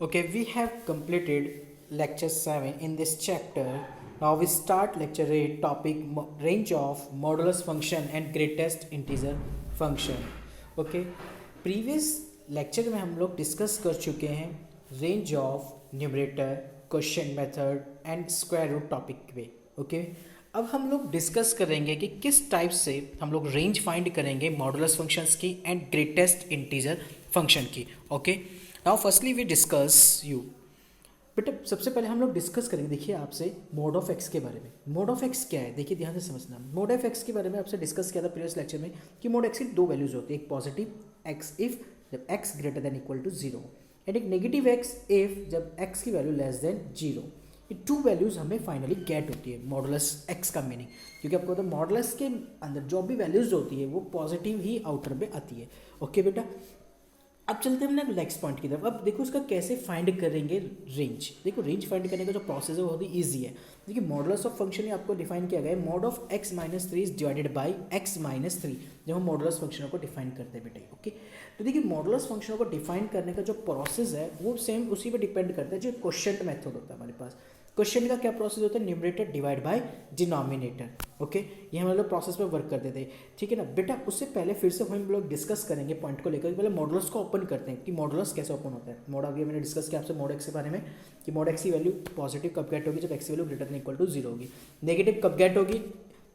Okay, we have completed lecture 7 in this chapter. Now we start lecture 8 topic range of modulus function and greatest integer function. Okay, previous lecture में हम लोग discuss कर चुके हैं range of numerator, question method and square root topic पे. Okay, अब हम लोग डिस्कस करेंगे कि किस टाइप से हम लोग रेंज फाइंड करेंगे मॉडुलस फंक्शंस की एंड ग्रेटेस्ट इंटीजर फंक्शन की. Okay, now firstly we discuss you. बेटा सबसे पहले हम लोग डिस्कस करेंगे, देखिए आपसे मोड ऑफ एक्स के बारे में. मोड ऑफ एक्स क्या है, देखिए ध्यान से समझना. मोड ऑफ एक्स के बारे में आपसे डिस्कस किया था प्रीवियस लेक्चर में कि मोड एक्स की दो वैल्यूज होती है, एक पॉजिटिव एक्स इफ जब x greater than equal to zero and एक नेगेटिव एक्स इफ जब एक्स की वैल्यू लेस देन जीरो. ये टू वैल्यूज हमें फाइनली गेट होती है मॉडुलस एक्स का मीनिंग, क्योंकि आपको तो मॉडुलस के अंदर जो भी वैल्यूज होती है वो पॉजिटिव ही आउटर में आती है. ओके बेटा, अब चलते हैं हम नेक्स्ट पॉइंट की तरफ. अब देखो इसका कैसे फाइंड करेंगे रेंज. देखो रेंज फाइंड करने का जो प्रोसेस है वो बहुत ही ईजी है. देखिए मॉडुलस ऑफ फंक्शन ही आपको डिफाइन किया गया है, mod of x minus three is divided by x minus three, जब हम मॉडुलस फंक्शनों को डिफाइन करते हैं बेटे. ओके, तो देखिए मॉडुलस फंक्शनों को डिफाइन करने का जो प्रोसेस है वो सेम उसी पे डिपेंड करता है जो क्वेश्चन मेथड होता है हमारे पास. क्वेश्चन का क्या प्रोसेस होता है, numerator divide by denominator. Okay, ये हम लोग प्रोसेस पे वर्क करते थे, ठीक है ना बेटा. उससे पहले फिर से हम लोग डिस्कस करेंगे पॉइंट को लेकर. पहले मॉडुलस को ओपन करते हैं कि मॉडुलस कैसे ओपन होता है. मॉड अभी मैंने डिस्कस किया आपसे मॉड एक्स के बारे में कि मॉड एक्स की वैल्यू पॉजिटिव कब गेट होगी, जब एक्स की value greater than equal to zero होगी. नेगेटिव कब गेट होगी,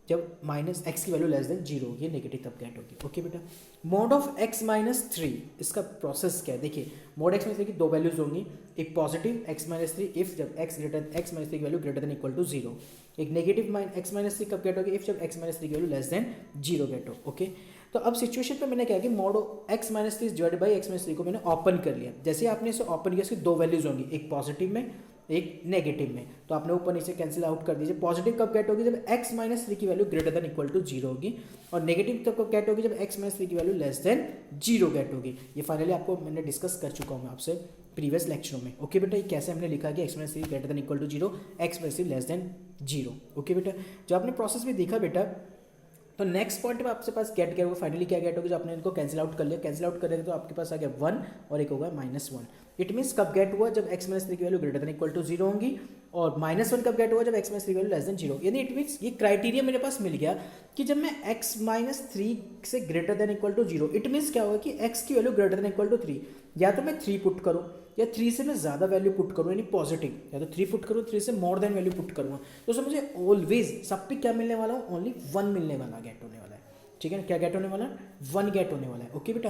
जब माइनस एक्स की वैल्यू लेस देन जीरो होगी, नेगेटिव तब गेट होगी. ओके बेटा, mod of x minus three, इसका प्रोसेस क्या है. देखिए मॉड एक्स माइनस थ्री की दो वैल्यूज होंगी, एक positive x minus three if जब एक्स माइनस थ्री की value greater than equal to zero, एक नेगेटिव एक्स माइनस थ्री कब गेट होगी, इफ जब एक्स माइनस थ्री की value less than zero get हो. ओके, तो अब सिचुएशन पे मैंने क्या कि mod x minus three divided by x minus three को मैंने ओपन कर लिया. जैसे आपने इसे ओपन किया इसकी दो वैल्यूज होंगी, एक पॉजिटिव में एक नेगेटिव में, तो आपने ऊपर नीचे कैंसिल आउट कर दीजिए. पॉजिटिव कब गेट होगी, जब x माइनस थ्री की value greater than equal to zero होगी, और नेगेटिव तब कब गेट होगी, जब x माइनस थ्री की value less than zero get होगी. ये फाइनली आपको मैंने डिस्कस कर चुका हूँ आपसे प्रीवियस लेक्चर में. ओके बेटा, ये कैसे हमने लिखा कि x minus three greater than equal to zero, x minus three less than zero. Okay बेटा, जो आपने प्रोसेस भी देखा बेटा, तो नेक्स्ट पॉइंट में आपके पास गेट क्या होगा, फाइनली क्या गेट होगा, जो आपने इनको कैंसिल आउट कर लिया. कैंसिल आउट करेंगे तो आपके पास आ गया वन और एक होगा माइनस वन. इट मीन्स कब गेट हुआ, जब एक्स माइनस थ्री की value greater than equal to zero होंगी, और माइनस वन कब गेट हुआ, जब एक्स माइनस थ्री की वैल्यू लेस देन जीरो. यानी इट मीन्स ये क्राइटेरिया मेरे पास मिल गया कि जब मैं एक्स माइनस थ्री से greater than equal to zero, it means क्या होगा कि एक्स की value greater than equal to three, या तो मैं थ्री पुट करूँ या थ्री से मैं ज़्यादा वैल्यू पुट करूँ यानी पॉजिटिव, या तो थ्री पुट करूँ थ्री से मोर देन वैल्यू पुट करूँगा. तो उसमें मुझे ऑलवेज सब पे क्या मिलने वाला है, ओनली वन मिलने वाला, गेट होने वाला है. ठीक है ना, क्या गेट होने वाला है, वन गेट होने वाला है. ओके बेटा,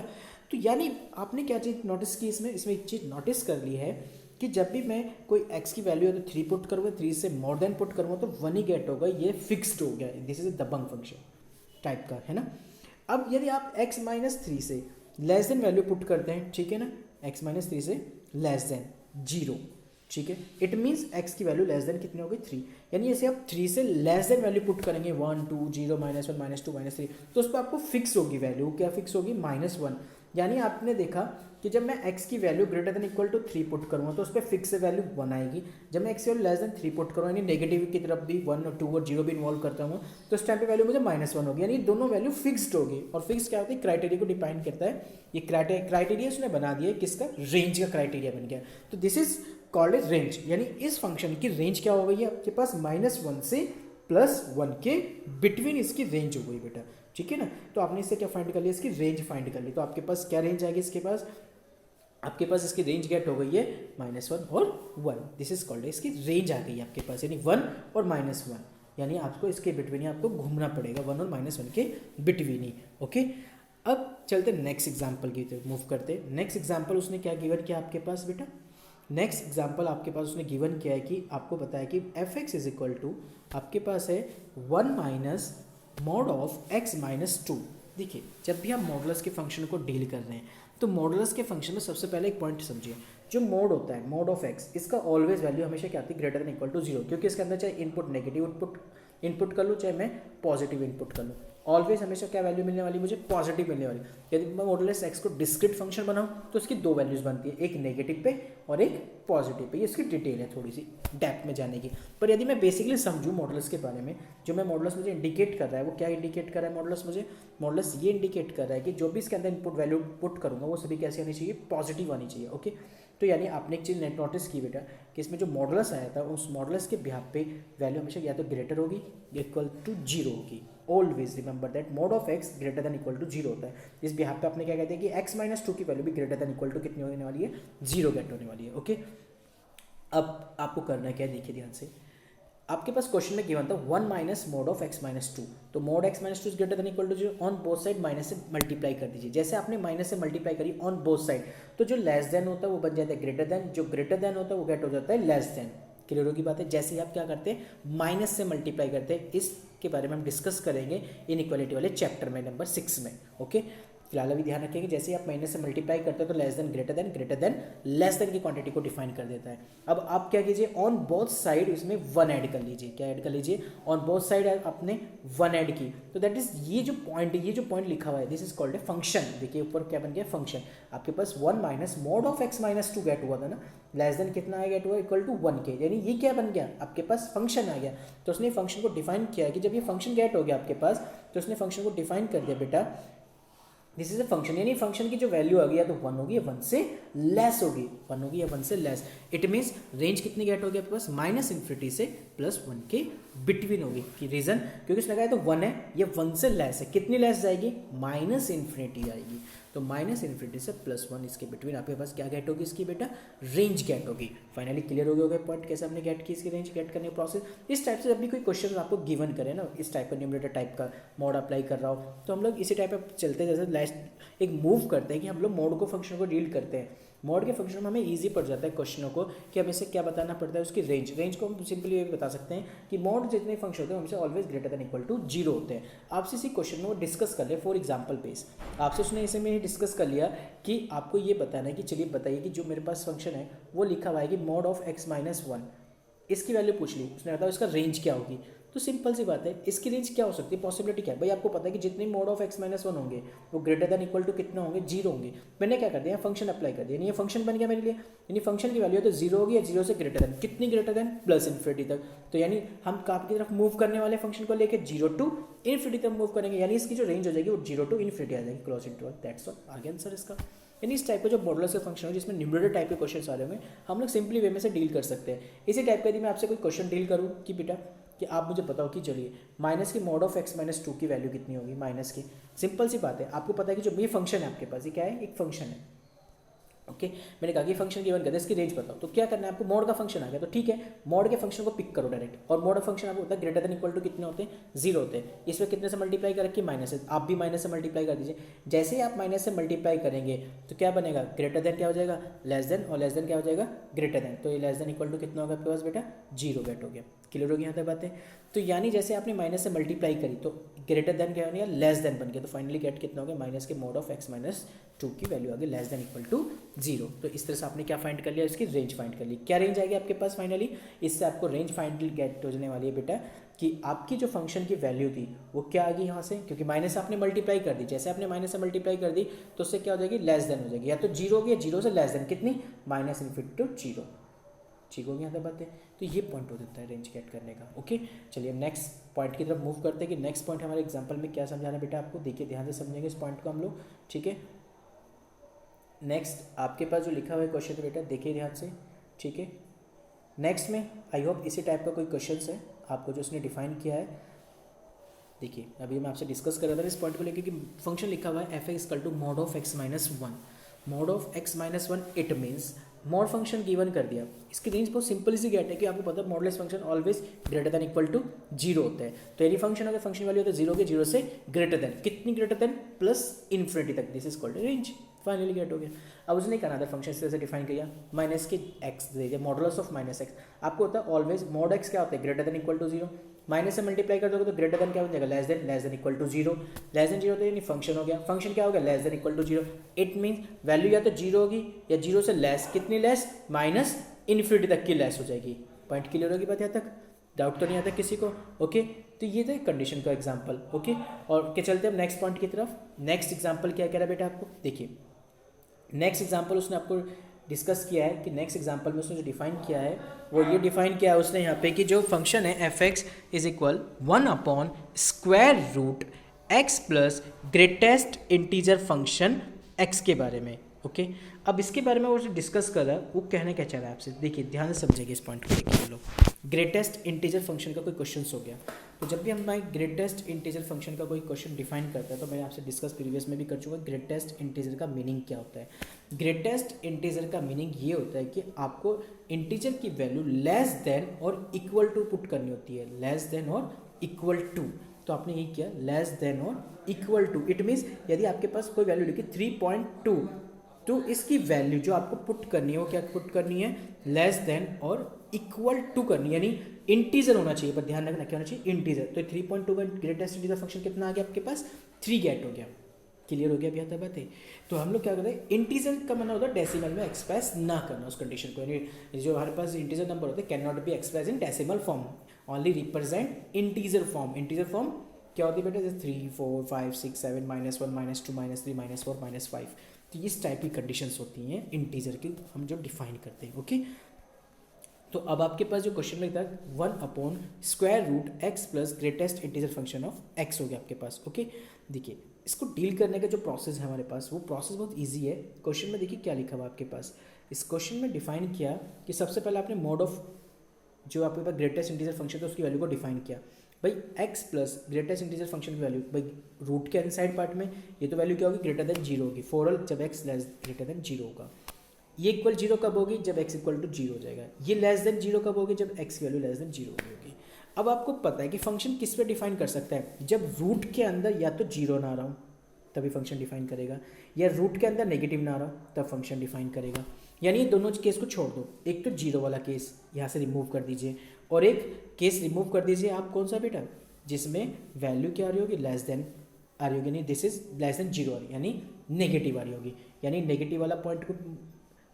तो यानी आपने क्या चीज़ नोटिस की इसमें एक चीज़ नोटिस कर ली है कि जब भी मैं कोई एक्स की वैल्यू है तो थ्री पुट करूँगा, थ्री से मोर देन पुट करूँगा तो वन ही गेट होगा. ये फिक्स्ड हो गया, दिस इज ए दबंग फंक्शन टाइप का है ना. अब यदि आप एक्स माइनस थ्री से लेस देन वैल्यू पुट करते हैं, ठीक है ना, एक्स माइनस थ्री से लेस देन जीरो, ठीक है, इट मीन्स एक्स की वैल्यू लेस देन कितनी होगी, थ्री. यानी ऐसे आप थ्री से लेस देन वैल्यू पुट करेंगे, one two zero minus one minus two minus three, तो उस पर आपको फिक्स होगी वैल्यू. क्या फिक्स होगी, माइनस वन. यानी आपने देखा कि जब मैं x की value greater than equal to three put करूँगा तो उस पर फिक्स वैल्यू वन आएगी. जब मैं x की value less then three put करूँगा यानी नेगेटिव की तरफ भी वन और टू और जीरो भी इन्वॉल्व करता हूँ, तो उस टाइम पे वैल्यू मुझे माइनस वन होगी. यानी दोनों वैल्यू फिक्स्ड होगी. और फिक्स क्या होता है, क्राइटेरिया को डिफाइन करता है. ये क्राइटेरिया उसने बना दिया, किसका, रेंज का क्राइटेरिया बन गया. तो this is called as range. यानी इस फंक्शन की रेंज क्या हो गई है, आपके पास माइनस वन से प्लस वन के बिटवीन इसकी रेंज हो गई बेटा. ठीक है ना, तो आपने इससे क्या फाइंड कर लिया, इसकी रेंज फाइंड कर ली. तो आपके पास क्या रेंज आएगी, इसके पास आपके पास इसकी रेंज गेट हो गई है माइनस वन और वन. दिस इज कॉल्ड, इसकी रेंज आ गई है आपके पास, यानी वन और माइनस वन. यानी आपको इसके बिटवीन ही आपको घूमना पड़ेगा, वन और माइनस वन के बिटवीन ही. ओके, अब चलते नेक्स्ट एग्जाम्पल की तरफ मूव करते. नेक्स्ट एग्जाम्पल उसने क्या गिवन किया आपके पास बेटा, नेक्स्ट एग्जाम्पल आपके पास उसने गिवन किया है कि आपको बताया कि f x is equal to आपके पास है one minus mod of x minus two. देखिए जब भी हम मॉडुलस के फंक्शन को डील कर रहे हैं तो मॉडुलस के फंक्शन में सबसे पहले एक पॉइंट समझिए, जो मोड होता है मोड ऑफ एक्स, इसका ऑलवेज वैल्यू हमेशा क्या आती है, greater than equal to zero. क्योंकि इसके अंदर चाहे इनपुट नेगेटिव इनपुट कर लूँ चाहे मैं पॉजिटिव इनपुट कर लूँ, ऑलवेज हमेशा क्या वैल्यू मिलने वाली, मुझे पॉजिटिव मिलने वाली. यदि मैं मॉडुलस एक्स को डिस्क्रीट फंक्शन बनाऊँ तो इसकी दो वैल्यूज बनती है, एक नेगेटिव पे और एक पॉजिटिव पे. ये इसकी डिटेल है थोड़ी सी डेप्थ में जाने की. पर यदि मैं बेसिकली समझूँ मॉडुलस के बारे में, जो मैं मॉडुलस मुझे इंडिकेट कर रहा है वो क्या इंडिकेट कर रहा है मॉडुलस मुझे, मॉडुलस ये इंडिकेट कर रहा है कि जो भी इसके अंदर इनपुट वैल्यू पुट करूँगा वो सभी कैसी आनी चाहिए, पॉजिटिव आनी चाहिए. ओके, तो यानी आपने एक चीज़ नोटिस की बेटा कि इसमें जो मॉडुलस आया था उस मॉडुलस के बिहाफ पे वैल्यू हमेशा या तो ग्रेटर होगी या इक्वल टू जीरो होगी। Always remember that mod of x greater than equal to zero होता है। इस बिहाफ पे आपने क्या कहते हैं कि एक्स माइनस टू की वैल्यू भी ग्रेटर देन इक्वल टू कितनी होने वाली है, जीरो गेट होने वाली है। ओके, अब आपको करना क्या है, देखिए ध्यान से, आपके पास क्वेश्चन में गिवन था 1 minus mod of x minus two, तो mod x minus two is greater than equal to zero, on both side minus से मल्टीप्लाई कर दीजिए। जैसे आपने माइनस से मल्टीप्लाई करी ऑन बोथ साइड, तो जो लेस देन होता है वो बन जाता है ग्रेटर देन, जो ग्रेटर देन होता है वो गेट हो जाता है लेस देन। क्लियर होगी बात है। जैसे ही आप क्या करते हैं माइनस से मल्टीप्लाई करते हैं, इसके बारे में हम डिस्कस करेंगे इनइक्वालिटी वाले चैप्टर में नंबर 6 में। ओके, फिलहाल अभी ध्यान रखेंगे जैसे ही आप माइनस से मल्टीप्लाई करते हो तो लेस देन लेस देन की क्वांटिटी को डिफाइन कर देता है। अब आप क्या कीजिए, ऑन बोथ साइड इसमें 1 ऐड कर लीजिए। क्या ऐड कर लीजिए, ऑन बोथ साइड आपने 1 ऐड की, तो दैट इज ये जो पॉइंट लिखा हुआ है this is called a function. देखिए ऊपर क्या बन गया, फंक्शन। आपके पास 1 minus mod of x minus two get हुआ था ना, लेस देन कितना आया गेट हुआ, इक्वल टू 1 के, यानी ये क्या बन गया, आपके पास फंक्शन आ गया। तो उसने फंक्शन को डिफाइन किया कि जब ये फंक्शन गेट हो गया आपके पास, तो उसने फंक्शन को डिफाइन कर दिया बेटा दिस इज अ फंक्शन, यानी फंक्शन की जो वैल्यू आ गई या तो 1 होगी या 1 से लेस होगी, 1 होगी या 1 से लेस। इट मीन्स रेंज कितनी गेट होगी आपके पास, माइनस इन्फिनिटी से प्लस 1 के बिटवीन होगी। कि रीजन, क्योंकि उसने कहा तो 1 है, ये 1 से लेस है, कितनी लेस जाएगी, माइनस इन्फिनिटी आएगी। तो माइनस इन्फिनिटी से प्लस 1 इसके बिटवीन आपके पास क्या गेट होगी, इसकी बेटा रेंज गेट होगी। फाइनली क्लियर हो गया पॉइंट कैसे हमने गेट की इसकी रेंज गेट करने का प्रोसेस। इस टाइप से जब भी कोई क्वेश्चन आपको गिवन करे ना, इस टाइप का न्यूमरेटर टाइप का मोड अप्लाई कर रहा हो, तो हम लोग इसी टाइप पर चलते हैं। जैसे लास्ट एक मूव करते हैं कि हम लोग मोड को फंक्शन को डील करते हैं। मोड के फंक्शन में हमें इजी पड़ जाता है क्वेश्चनों को कि हमें से क्या बताना पड़ता है, उसकी रेंज को हम सिंपली ये बता सकते हैं कि मोड जितने फंक्शन होते हैं हमसे always greater than equal to zero होते हैं। आपसे इसी क्वेश्चन में वो डिस्कस कर ले फॉर एग्जांपल बेस, आपसे उसने इसे में डिस्कस कर लिया कि आपको ये बताना है कि चलिए बताइए कि जो मेरे पास फंक्शन है वो लिखा हुआ है कि mode of x minus one, इसकी वैल्यू पूछ ली, उसने बताया इसका रेंज क्या होगी। तो सिंपल सी बात है, इसकी रेंज क्या हो सकती है, पॉसिबिलिटी क्या है भाई, आपको पता है कि जितने mode of x minus one होंगे वो ग्रेटर देन इक्वल टू कितना होंगे, जीरो होंगे। मैंने क्या कर दिया, फंक्शन अप्लाई कर दिया, यानी ये फंक्शन बन गया मेरे लिए, यानी फंक्शन की वैल्यू तो जीरो होगी या जीरो से ग्रेटर देन, कितनी ग्रेटर देन, प्लस इन्फिनिटी तक। तो यानी हम काफ की तरफ मूव करने वाले फंक्शन को लेकर जीरो टू इन्फिनिटी तक मूव करेंगे, यानी इसकी जो रेंज हो जाएगी वो जीरो टू इन्फिनिटी आ जाएगी, क्लोज इंटरवल। दैट्स ऑल, आगे आंसर इसका। यानी इस टाइप का जो मॉडुलस का फंक्शन है जिसमें न्यूमरेटर टाइप के क्वेश्चन आ रहे होंगे, हम लोग सिंपली वे में से डील कर सकते हैं। इसी टाइप का यदि मैं आपसे कोई क्वेश्चन डील करूँ कि बेटा कि आप मुझे बताओ कि चलिए माइनस की mode of x minus two की वैल्यू कितनी होगी, माइनस की, सिंपल सी बात है, आपको पता है कि जो ये फंक्शन है आपके पास, ये क्या है, एक फंक्शन है। ओके, मैंने कहा कि फंक्शन गिवन कर दे, इसकी रेंज बताओ, तो क्या करना है आपको, मोड का फंक्शन आ गया तो ठीक है, मोड के फंक्शन को पिक करो डायरेक्ट, और मोड ऑफ फंक्शन आपको होता है ग्रेटर देन इक्वल टू कितने होते हैं, जीरो होते हैं। इसमें कितने से मल्टीप्लाई कर रखी, माइनस से, आप भी माइनस से मल्टीप्लाई कर दीजिए। जैसे ही आप माइनस से मल्टीप्लाई करेंगे तो क्या बनेगा, ग्रेटर देन क्या हो जाएगा, लेस देन, और लेस देन क्या हो जाएगा, ग्रेटर देन। तो ये लेस देन इक्वल टू कितना होगा आपके पास बेटा, जीरो गेट हो गया। क्लियर होगी यहाँ तक बातें। तो यानी जैसे आपने माइनस से मल्टीप्लाई करी तो ग्रेटर देन क्या बन गया, लेस देन बन गया, तो फाइनली गेट कितना हो गया, माइनस के mod of x minus two की वैल्यू आ गई less than equal to zero. तो इस तरह से आपने क्या फाइंड कर लिया, इसकी रेंज फाइंड कर ली। क्या रेंज आएगी आपके पास फाइनली, इससे आपको रेंज फाइंड गेट होने वाली है बेटा कि आपकी जो फंक्शन की वैल्यू थी वो क्या आ गई यहाँ से, क्योंकि माइनस आपने मल्टीप्लाई कर दी, जैसे आपने माइनस से मल्टीप्लाई कर दी तो उससे क्या हो जाएगी, लेस देन हो जाएगी, या तो जीरो होगी या जीरो से लेस देन, कितनी, माइनस इन्फिनिटी टू जीरो। ठीक हो गया यहाँ बातें। तो ये पॉइंट हो जाता है रेंज गेट करने का। ओके, चलिए नेक्स्ट पॉइंट की तरफ मूव करते हैं कि नेक्स्ट पॉइंट हमारे एग्जांपल में क्या समझाना है बेटा आपको, देखिए ध्यान से समझेंगे इस पॉइंट को हम लोग। ठीक है, नेक्स्ट आपके पास जो लिखा हुआ है क्वेश्चन बेटा देखिए ध्यान से। ठीक है, नेक्स्ट में आई होप इसी टाइप का कोई क्वेश्चन है आपको जो उसने डिफाइन किया है। देखिए अभी मैं आपसे डिस्कस कर रहा था इस पॉइंट को लेकर कि फंक्शन लिखा हुआ है f equal to mod of x minus one, mod of x minus one, it means mod function given कर दिया। इसकी रेंज बहुत सिंपल सी गेट है कि आपको पता है modulus function always greater than equal to zero होता है। तो यदि फंक्शन अगर फंक्शन वैल्यू होता है जीरो के, जीरो से ग्रेटर देन, कितनी ग्रेटर देन, प्लस इन्फिनिटी तक, this is called range. Finally get हो गया। अब उसने क्या अनदर फंक्शन इस तरह से डिफाइन किया, माइनस के एक्स दे दिया, मॉडुलस ऑफ माइनस एक्स। आपको होता है ऑलवेज मोड एक्स क्या होता है, greater than equal to zero, minus से मल्टीप्लाई कर दोगे तो ग्रेटर देन क्या हो जाएगा, less than equal to zero, less than zero तो यानी फंक्शन हो गया, फंक्शन क्या हो गया, less than equal to zero. It means value या तो जीरो होगी या जीरो से लेस, कितनी लेस, माइनस इन्फिनिटी तक की लेस हो जाएगी। पॉइंट क्लियर होगी बात यहाँ तक, डाउट तो नहीं आता किसी को। ओके, तो ये था कंडीशन का एग्जाम्पल। ओके, और क्या चलते हैं नेक्स्ट पॉइंट की तरफ। नेक्स्ट एग्जाम्पल क्या कह रहा है बेटा आपको, देखिए नेक्स्ट एग्जाम्पल उसने आपको डिस्कस किया है कि नेक्स्ट एग्जाम्पल में उसने जो डिफाइन किया है वो ये डिफाइन किया है उसने यहाँ पे कि जो फंक्शन है f x is equal one upon square root x plus greatest integer function x के बारे में। ओके अब इसके बारे में वो जो डिस्कस कर रहा है वो कहने क्या चाह रहा है आपसे, देखिए ध्यान से समझेंगे इस पॉइंट को। देखिए लोग ग्रेटेस्ट इंटीजर फंक्शन का कोई क्वेश्चन हो गया, तो जब भी हम ग्रेटेस्ट इंटीजर फंक्शन का कोई क्वेश्चन डिफाइन करता है तो मैं आपसे डिस्कस प्रीवियस में भी कर चुका, ग्रेटेस्ट इंटीजर का मीनिंग क्या होता है। ग्रेटेस्ट इंटीजर का मीनिंग ये होता है कि आपको इंटीजर की वैल्यू लेस देन और इक्वल टू पुट करनी होती है, लेस देन और इक्वल टू। तो आपने ये किया लेस देन और इक्वल टू, इट मीन्स यदि आपके पास कोई वैल्यू लिखी 3.2 तो इसकी वैल्यू जो आपको पुट करनी है वो क्या पुट करनी है, लेस देन और इक्वल टू करनी है, यानी इंटीजर होना चाहिए, पर ध्यान रखना क्या होना चाहिए, इंटीजर। तो 3.2 का ग्रेटेस्ट इंटीजर फंक्शन कितना आ गया आपके पास, 3 गेट हो गया। क्लियर हो गया अभी आता बात है। तो हम लोग क्या करते हैं, इंटीजर का मतलब होता है डेसिमल में एक्सप्रेस ना करना उस कंडीशन को, यानी जो हमारे पास इंटीजर नंबर होते हैं can not be express in decimal form, only represent integer form. Integer form क्या होती है बेटा, जैसे 3 4 5 6 7 -1 -2 -3 -4 -5, तो इस टाइप की कंडीशंस होती हैं इंटीजर की, हम जो डिफाइन करते हैं। ओके तो अब आपके पास जो क्वेश्चन में था 1/√x plus greatest integer function of x हो गया आपके पास। ओके देखिए इसको डील करने का जो प्रोसेस है हमारे पास, वो प्रोसेस बहुत इजी है। क्वेश्चन में देखिए क्या लिखा हुआ आपके पास, इस क्वेश्चन में डिफाइन किया कि सबसे पहले आपने मोड ऑफ जो आपके पास ग्रेटेस्ट इंटीजर फंक्शन था उसकी वैल्यू को डिफाइन किया। भाई x plus greatest integer function की वैल्यू, भाई रूट के इनसाइड पार्ट में ये तो वैल्यू क्या होगी, ग्रेटर देन 0 होगी, फॉर ऑल जब x लेस ग्रेटर देन 0 होगा। ये इक्वल 0 कब होगी, जब x इक्वल टू 0 हो जाएगा। ये लेस देन 0 कब होगी, जब x की वैल्यू लेस देन 0 होगी। अब आपको पता है कि फंक्शन किस पे डिफाइन कर सकता है, जब रूट के अंदर या तो 0 ना आ रहा हो तभी फंक्शन डिफाइन करेगा, या रूट के अंदर नेगेटिव ना आ रहा हो तब फंक्शन डिफाइन करेगा। यानी ये दोनों केस को छोड़ दो, एक तो 0 वाला केस यहाँ से रिमूव कर दीजिए, और एक केस रिमूव कर दीजिए आप कौन सा बेटा, जिसमें वैल्यू क्या आ रही होगी, लेस देन आ रही होगी, यानी दिस इज लेस देन 0 आ रही, यानी नेगेटिव आ रही होगी। यानी नेगेटिव वाला पॉइंट को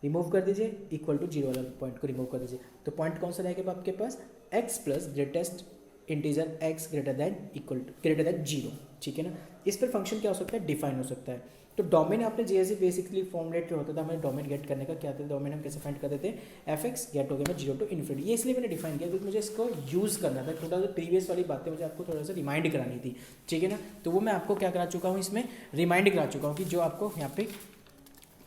रिमूव कर दीजिए, इक्वल टू 0 वाला पॉइंट को रिमूव कर दीजिए, तो पॉइंट कौन सा रहेगा आपके पास, x plus greatest integer x greater than equal to greater than 0, ठीक है ना। इस पर फंक्शन क्या हो सकता है, डिफाइन हो सकता है। तो डोमेन आपने जैसे बेसिकली फॉर्मुलेट जो होता था हमें डोमेन गेट करने का, क्या था डोमेन हम कैसे फाइंड करते थे, fx गेट हो गया मैं 0 टू इन्फिनिटी। ये इसलिए मैंने डिफाइन किया क्योंकि मुझे इसको यूज़ करना था, थोड़ा सा प्रीवियस वाली बातें मुझे आपको थोड़ा सा रिमाइंड करानी थी, ठीक है ना। तो वो मैं आपको क्या करा चुका हूँ, इसमें रिमाइंड करा चुका हूँ कि जो आपको यहाँ पे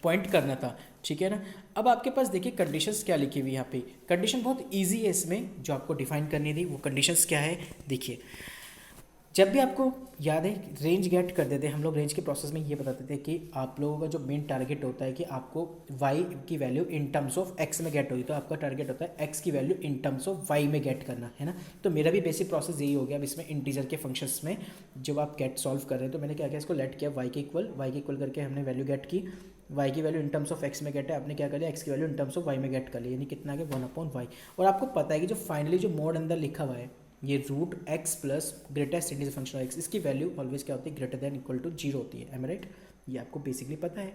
पॉइंट करना था, ठीक है ना। अब आपके पास देखिए कंडीशंस क्या लिखी हुई यहाँ पे, कंडीशन बहुत इजी है इसमें जो आपको डिफाइन करनी थी, वो कंडीशंस क्या है देखिए। जब भी आपको याद है रेंज गेट कर देते हैं हम लोग, रेंज के प्रोसेस में ये बताते थे कि आप लोगों का जो मेन टारगेट होता है कि आपको y की value in terms of x में गेट होगी, तो आपका टारगेट होता है x की value in terms of y में गेट करना है ना। तो मेरा भी बेसिक प्रोसेस यही हो गया। अब इसमें इंटीजर के फंक्शंस में जब आप गेट सॉल्व कर रहे हैं तो मैंने क्या किया, इसको लेट किया y के इक्वल करके हमने वैल्यू गेट की, y की value in terms of x में गेट है, आपने क्या कर लिया x की value in terms of y में गेट कर ली, यानी कितना आ गया 1/y। और आपको पता है कि जो फाइनली जो मोड अंदर लिखा हुआ है ये root x plus greatest integer function of x, इसकी वैल्यू ऑलवेज क्या होती है, ग्रेटर देन इक्वल टू 0 होती है, एम राइट, ये आपको बेसिकली पता है,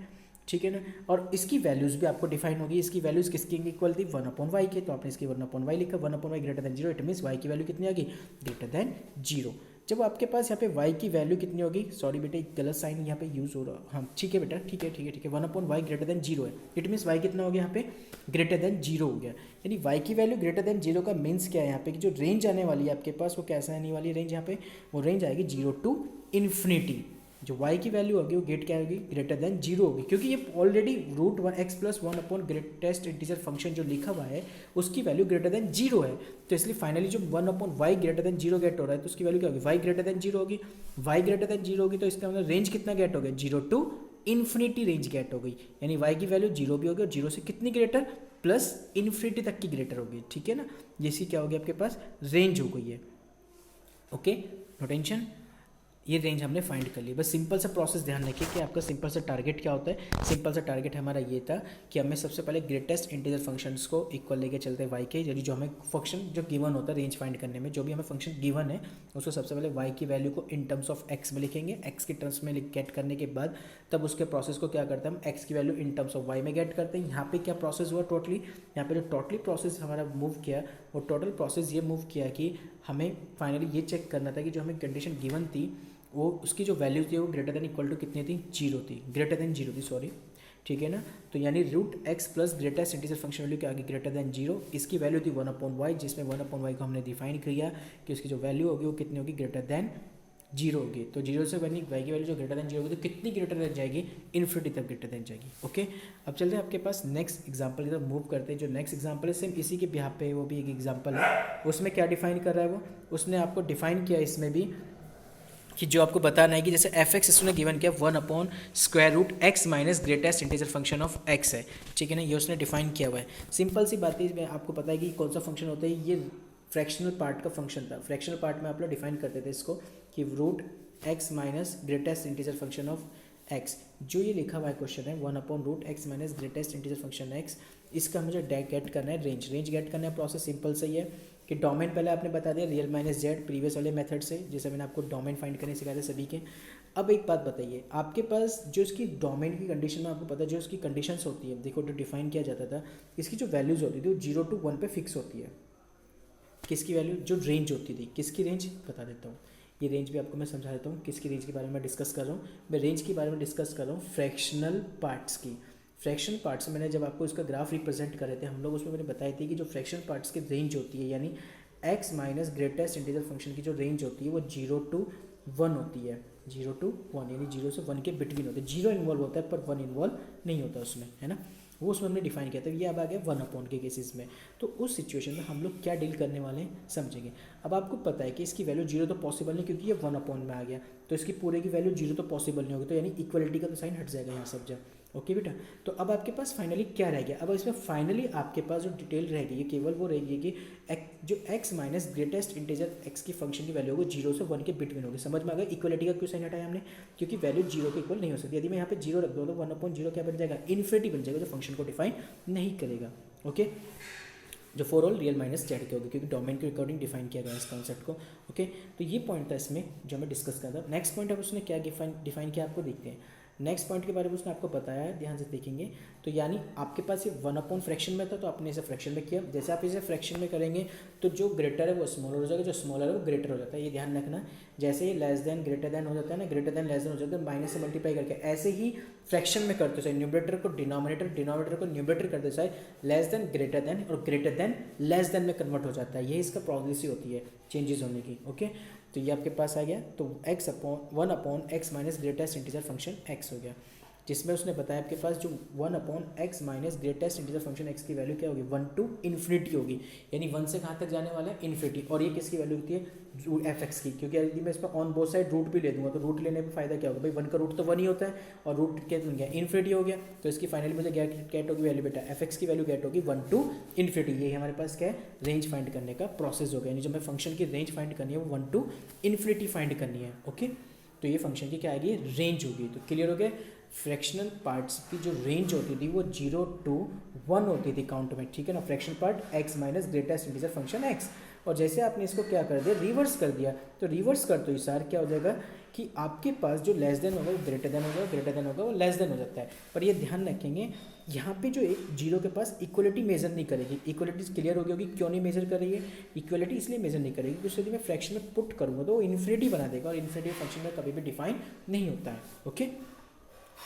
ठीक है ना। और इसकी वैल्यूज भी आपको डिफाइन होगी, इसकी वैल्यूज किसकी इक्वल थी 1/y के, तो आपने इसकी 1/y लिखा, 1/y greater than 0, it means y की वैल्यू कितनी आ गई, ग्रेटर देन 0। जब आपके पास यहाँ पे y की वैल्यू कितनी होगी, सॉरी बेटा एक गलत साइन यहाँ पे यूज़ हो रहा है, हाँ ठीक है बेटा, ठीक है 1/y ग्रेटर देन 0 है, इट मीन्स y कितना हो गया यहाँ पे, ग्रेटर देन 0 हो गया। यानी y की वैल्यू ग्रेटर देन 0 का मीन्स क्या है यहाँ पे कि जो रेंज आने वाली है आपके पास वो कैसा आने वाली रेंज, यहाँ पे वो रेंज आएगी 0 टू इन्फिनिटी। जो y की वैल्यू होगी वो गेट क्या होगी, ग्रेटर देन 0 होगी, क्योंकि ये already root 1x plus 1 greatest integer function जो लिखा हुआ है उसकी वैल्यू ग्रेटर देन 0 है। तो इसलिए फाइनली जो 1/y ग्रेटर देन 0 गेट हो रहा है तो उसकी वैल्यू क्या होगी, y ग्रेटर देन 0 होगी, y ग्रेटर देन 0 होगी, तो इसका मतलब रेंज कितना गेट हो गया, 0 टू इन्फिनिटी रेंज गेट हो गई। यानी y की वैल्यू 0 भी होगी और 0 से कितनी ग्रेटर, प्लस इन्फिनिटी तक की ग्रेटर होगी, ठीक है ना। ये सी क्या होगी आपके पास, रेंज हो गई है। ओके नो टेंशन, ये रेंज हमने फाइंड कर ली। बस सिंपल सा प्रोसेस ध्यान रखिए कि आपका सिंपल सा टारगेट क्या होता है। सिंपल सा टारगेट हमारा ये था कि हमें सबसे पहले ग्रेटेस्ट इंटीजर फंक्शंस को इक्वल लेके चलते हैं y के, यानी जो हमें फंक्शन जो गिवन होता है रेंज फाइंड करने में, जो भी हमें फंक्शन गिवन है उसको सबसे पहले y की वैल्यू को इन टर्म्स ऑफ x में लिखेंगे, x के टर्म्स में गेट करने के बाद तब उसके प्रोसेस को क्या करते हैं हम x की value in terms of y में गेट करते हैं। यहाँ पे क्या प्रोसेस हुआ टोटली, यहाँ पे जो टोटली प्रोसेस हमारा मूव किया वो टोटल प्रोसेस ये मूव किया कि हमें फाइनली ये चेक करना था कि जो हमें कंडीशन गिवन थी वो उसकी जो वैल्यू थी वो ग्रेटर देन इक्वल टू कितनी थी, 0 थी, ग्रेटर देन 0 थी सॉरी, ठीक है ना। तो यानी root x plus greatest integer function value क्या आ गई, ग्रेटर देन 0, इसकी वैल्यू थी 1/y, जिसमें 1/y को हमने डिफाइन किया कि उसकी जो वैल्यू होगी वो कितनी होगी, ग्रेटर देन जीरो होगी, तो जीरो से वाई की वैल्यू जो ग्रेटर देन जीरो होगी तो कितनी ग्रेटर देन जाएगी, इन्फिनिटी तक ग्रेटर देन जाएगी। ओके, अब चलते हैं आपके पास नेक्स्ट एग्जांपल की तरफ मूव करते हैं। जो नेक्स्ट एग्जांपल है सेम इसी के बिहाफ पे, वो भी एक एग्जांपल है। उसमें क्या डिफाइन कर रहा है वो, उसने आपको डिफाइन किया इसमें भी कि जो आपको बताना है कि जैसे एफ एक्स इसने गिवन किया 1/√x minus greatest integer function of x है, ठीक है ना, ये उसने डिफाइन किया हुआ है। सिंपल सी बात है, इसमें आपको पता है कि कौन सा फंक्शन होता है, ये फ्रैक्शनल पार्ट का फंक्शन था। फ्रैक्शनल पार्ट में आप लोग डिफाइन करते थे इसको कि √x minus greatest integer function of x। जो ये लिखा हुआ है क्वेश्चन है 1/√x minus greatest integer function x, इसका मुझे गेट करना है रेंज। रेंज गेट करना है, प्रोसेस सिंपल सही है कि डोमेन पहले आपने बता दिया रियल माइनस जेड प्रीवियस वाले मेथड से, जैसे मैंने आपको डोमेन फाइंड करने सिखाए थे सभी के। अब एक बात बताइए, आपके पास जो इसकी डोमेन की कंडीशन में आपको पता है जो इसकी कंडीशंस होती है, देखो जो डिफाइन किया जाता था, इसकी जो वैल्यूज़ होती थी वो 0 to 1 पे फिक्स होती है। किसकी वैल्यू, जो रेंज होती थी, किसकी रेंज बता देता हूँ, ये रेंज भी आपको मैं समझा देता हूँ किसकी रेंज के बारे में डिस्कस कर रहा हूँ। मैं रेंज के बारे में डिस्कस कर रहा हूँ फ्रैक्शनल पार्ट्स की। फ्रैक्शनल पार्ट्स मैंने जब आपको इसका ग्राफ रिप्रेजेंट करे थे हम लोग, उसमें मैंने बताई थी कि जो फ्रैक्शनल पार्ट्स की रेंज होती है, यानी x minus greatest integer function की जो रेंज होती है वो 0 to 1 होती है। 0 to 1 यानी 0 से 1 के बिटवीन होते हैं। 0 इन्वॉल्व होता है पर 1 इन्वॉल्व नहीं होता उसमें, है ना, वो उसमें हमने डिफाइन किया था। ये अब आ गया 1/, के केसेस में। तो उस सिचुएशन में हम लोग क्या डील करने वाले हैं समझेंगे। अब आपको पता है कि इसकी वैल्यू 0 तो पॉसिबल नहीं, क्योंकि ये 1/, में आ गया, तो इसकी पूरे की वैल्यू 0 तो पॉसिबल नहीं होगी, तो यानी इक्वलिटी का तो साइन हट जाएगा यहाँ सब जगह। ओके बेटा, तो अब आपके पास फाइनली क्या रह गया, अब इसमें फाइनली आपके पास जो डिटेल रहेगी ये केवल वो रहेगी कि जो x minus greatest integer x की फंक्शन की वैल्यू होगी 0 से 1 के बिटवीन होगी। समझ में आ गया इक्वलिटी का क्यों साइन हटाया हमने, क्योंकि वैल्यू 0 के इक्वल नहीं हो सकती। यदि मैं यहाँ पे 0 रख दूँ तो 1/0 क्या बन जाएगा, इन्फिनिटी बन जाएगा, जो फंक्शन को डिफाइन नहीं करेगा। ओके, जो for all real minus Z के होगी, क्योंकि डोमेन के अकॉर्डिंग डिफाइन किया गया इस कॉन्सेप्ट को। ओके, तो ये पॉइंट था इसमें जो मैं डिस्कस कर रहा था। नेक्स्ट पॉइंट अब उसने क्या डिफाइन किया आपको देखते हैं। नेक्स्ट पॉइंट के बारे में उसने आपको बताया है, ध्यान से देखेंगे। तो यानी आपके पास ये 1/, फ्रैक्शन में था तो आपने इसे फ्रैक्शन में किया। जैसे आप इसे फ्रैक्शन में करेंगे तो जो ग्रेटर है वो स्मॉलर हो जाएगा, जो स्मॉलर है वो ग्रेटर हो जाता है, ये ध्यान रखना। जैसे ही लेस देन ग्रेटर देन हो जाता है ना, ग्रेटर देन लेस देन हो जाता है, माइनस से मल्टीप्लाई करके, ऐसे ही फ्रैक्शन में करते हो, न्यूमरेटर को डिनोमिनेटर, डिनोमिनेटर को न्यूमरेटर कर दे, चाहे लेस देन ग्रेटर देन और ग्रेटर देन लेस देन में कन्वर्ट हो जाता है। ये इसका प्रोग्रेस होती है चेंजेस होने की। ओके, तो ये आपके पास आ गया, तो 1/x minus greatest integer function x हो गया, जिसमें उसने बताया आपके पास जो 1/x minus greatest integer function x की वैल्यू क्या होगी, 1 to इन्फिनिटी होगी, यानी 1 से कहाँ तक जाने वाला है, इन्फिनिटी। और ये किसकी वैल्यू होती है, एफ एक्स की, क्योंकि यदि मैं इस पर ऑन बोथ साइड रूट भी ले दूंगा तो रूट लेने पर फायदा क्या होगा भाई, 1 का रूट तो 1 ही होता है और रूट क्या बन गया, इन्फिनिटी हो गया। तो इसकी फाइनली मुझे गेट होगी वैल्यू बेटा, एफ एक्स की वैल्यू गेट होगी 1 to इन्फिनिटी। ये हमारे पास क्या है, रेंज फाइंड करने का प्रोसेस हो गया, यानी जब मैं फंक्शन की रेंज फाइंड करनी है वो 1 to इन्फिनिटी फाइंड करनी है। ओके, तो ये फंक्शन की क्या आएगी, रेंज होगी। तो क्लियर हो गया, फ्रैक्शनल पार्ट्स की जो रेंज होती थी वो 0 to 1 होती थी काउंट में, ठीक है ना। Fractional part x minus greatest integer function x, और जैसे आपने इसको क्या कर दिया, रिवर्स कर दिया, तो रिवर्स कर तो इस क्या हो जाएगा कि आपके पास जो लेस देन होगा वो ग्रेटर देन होगा, ग्रेटर देन होगा वो लेस देन हो जाता है। पर ये ध्यान रखेंगे यहाँ पे जो एक 0 के पास इक्वलिटी मेजर नहीं करेगी। इक्वलिटी क्लियर हो गई होगी, क्यों नहीं मेजर कर रही है, इक्वलिटी इसलिए मेजर नहीं करेगी क्योंकि यदि मैं फ्रैक्शन में पुट करूँगा तो वो इन्फिनिटी बना देगा, और इन्फिनिटी फंक्शन में कभी भी डिफाइन नहीं होता है। ओके,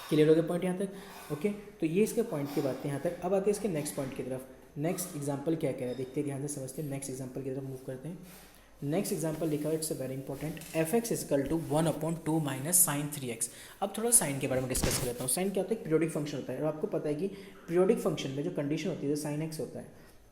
क्लियर हो गया पॉइंट यहाँ तक। ओके, तो ये इसके पॉइंट की बात है यहाँ तक। अब आते हैं इसके नेक्स्ट पॉइंट की तरफ। नेक्स्ट एग्जांपल क्या कह रहा है देखते हैं, ध्यान से समझते हैं। नेक्स्ट एग्जांपल की तरफ मूव करते हैं। नेक्स्ट एग्जांपल लिखा है, it's a very important, F X is equal to 1/2 minus sine 3x। अब थोड़ा साइन के बारे में डिस्कस कर लेता हूँ। साइन क्या होता है, एक पीरियोडिक फंक्शन होता है, और आपको पता है कि पीरियोडिक फंक्शन में जो कंडीशन होती है साइन एक्स होता है,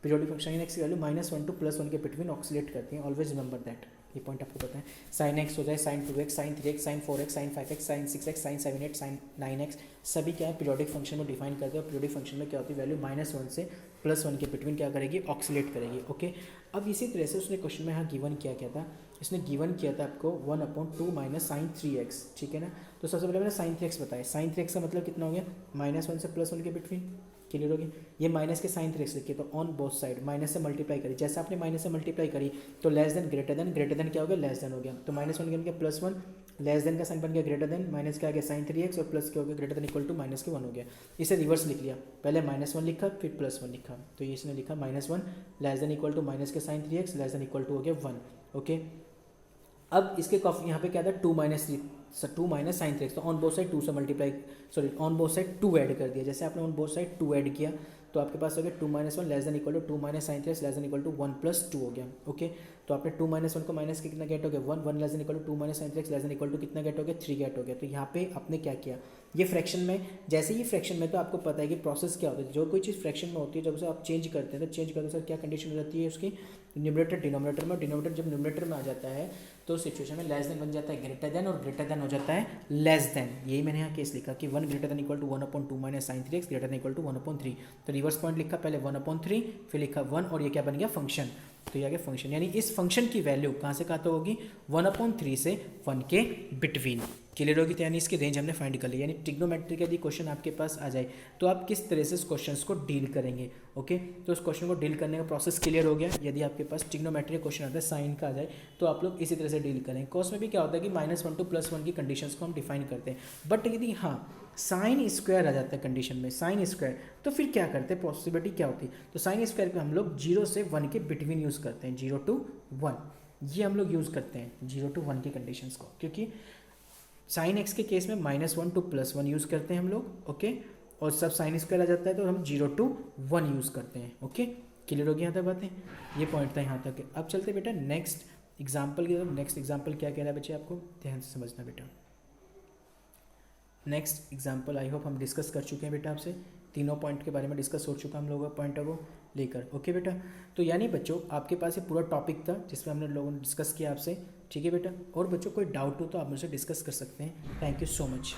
पीरियोडिक फंक्शन साइन एक्स की वैल्यू -1 to +1 के बिटवीन ऑक्सीलेट करती है। ऑलवेज रिमेंबर दैट, ये पॉइंट आपको पता है। साइन एक्स हो जाए sine 2x, sine 3x, sine 4x, sine 5x, sine 6x, sine 7x, sine 9x, सभी क्या है पीरियोडिक फंक्शन में डिफाइन करते हैं। पीरियोडिक फंक्शन में क्या होती है, वैल्यू -1 से +1 के बिटवीन क्या करेगी, ऑक्सीलेट करेगी। ओके, अब इसी तरह से उसने क्वेश्चन में यहाँ गिवन क्या क्या था, इसने गिवन किया था आपको 1/2 माइनस साइन 3x, ठीक है ना। तो सबसे पहले मैंने साइन 3x बताया। साइन 3x का मतलब कितना हो गया, -1 से +1 के बिटवीन, क्लियर हो गया। ये माइनस के साइन 3x लिखिए, तो ऑन बोथ साइड माइनस से मल्टीप्लाई करी, जैसे आपने माइनस से मल्टीप्लाई करी तो less than greater than, greater than क्या हो गया, लेस देन हो गया, तो -1 बन गया +1, लेस देन का साइन बन गया ग्रेटर देन, माइनस क्या आ गया साइन 3x, और प्लस क्या हो गया greater than equal to minus के 1 हो गया। इसे रिवर्स लिख लिया, पहले -1 लिखा फिर +1 लिखा, तो ये इसने लिखा -1 less than equal to minus के sign 3x less than equal to हो गया 1। ओके, अब इसके यहाँ पे क्या था 2 माइनस साइन 3x, तो ऑन बोथ साइड 2 से multiply, sorry on both side 2 add कर दिया। जैसे आपने ऑन बोथ साइड 2 ऐड किया तो आपके पास हो गया 2 - 1 less than equal to 2 - sin 3x less than equal to 1 + 2 हो गया। ओके, तो आपने 2 - 1 को माइनस के कितना गेट हो गया 1, 1 less than equal to 2 - sin 3x less than equal to कितना गेट हो गया 3 गेट हो गया। तो यहाँ पे आपने क्या किया, ये फ्रैक्शन में, जैसे ही फ्रैक्शन में, तो आपको पता है कि प्रोसेस क्या होता है, जो कोई चीज़ फ्रैक्शन में होती है जब उसे आप चेंज करते हैं तो चेंज करते सर क्या कंडीशन हो जाती है उसकी, न्यूमरेटर डिनोमिनेटर में, डिनोमिनेटर जब न्यूमरेटर में आ जाता है तो सिचुएशन में लेस देन बन जाता है ग्रेटर देन, और ग्रेटर देन हो जाता है लेस देन। यही मैंने यहाँ केस लिखा कि 1 greater than equal to 1/2 - sin 3x greater than equal to 1/3। तो रिवर्स पॉइंट लिखा, पहले 1/3 फिर लिखा 1, और ये क्या बन गया फंक्शन। तो ये आ गया फंक्शन, यानी इस फंक्शन की वैल्यू कहाँ से कहाँ तक होगी 1/3 से 1 के बिटवीन। क्लियर होगी, तो यानी इसकी रेंज हमने फाइंड कर ली। यानी ट्रिग्नोमेट्री का यदि क्वेश्चन आपके पास आ जाए तो आप किस तरह से इस क्वेश्चन को डील करेंगे। ओके, तो उस क्वेश्चन को डील करने का प्रोसेस क्लियर हो गया। यदि आपके पास ट्रिग्नोमेट्री का क्वेश्चन आता है साइन का आ जाए तो आप लोग इसी तरह से डील करेंगे। कॉस में भी क्या होता है कि -1 to +1 की कंडीशंस को हम डिफाइन करते हैं, बट यदि हाँ साइन स्क्वायर आ जाता है कंडीशन में, साइन स्क्वायर, तो फिर क्या करते हैं, पॉसिबिलिटी क्या होती है, तो साइन स्क्वायर पे हम लोग 0 से 1 के बिटवीन यूज़ करते हैं, 0 to 1 ये हम लोग यूज़ करते हैं 0 to 1 की कंडीशंस को, क्योंकि साइन एक्स के केस में -1 to +1 यूज़ करते हैं हम लोग। ओके, और सब साइन स्क्वायर आ जाता है तो हम 0 to 1 यूज़ करते हैं। ओके, क्लियर हो गया यहाँ तक बातें, ये पॉइंट था यहाँ तक। अब चलते बेटा नेक्स्ट एग्जाम्पल की तरफ। नेक्स्ट एग्जाम्पल क्या कह रहा है बच्चे, आपको ध्यान से समझना बेटा। नेक्स्ट एग्जाम्पल आई होप हम डिस्कस कर चुके हैं बेटा, आपसे तीनों पॉइंट के बारे में डिस्कस हो चुका हम लोगों का पॉइंट को लेकर। ओके बेटा, तो यानी बच्चों आपके पास ये पूरा टॉपिक था जिसमें हमने लोगों ने डिस्कस किया आपसे। ठीक है बेटा, और बच्चों कोई डाउट हो तो आप मुझसे डिस्कस कर सकते हैं। Thank you so much.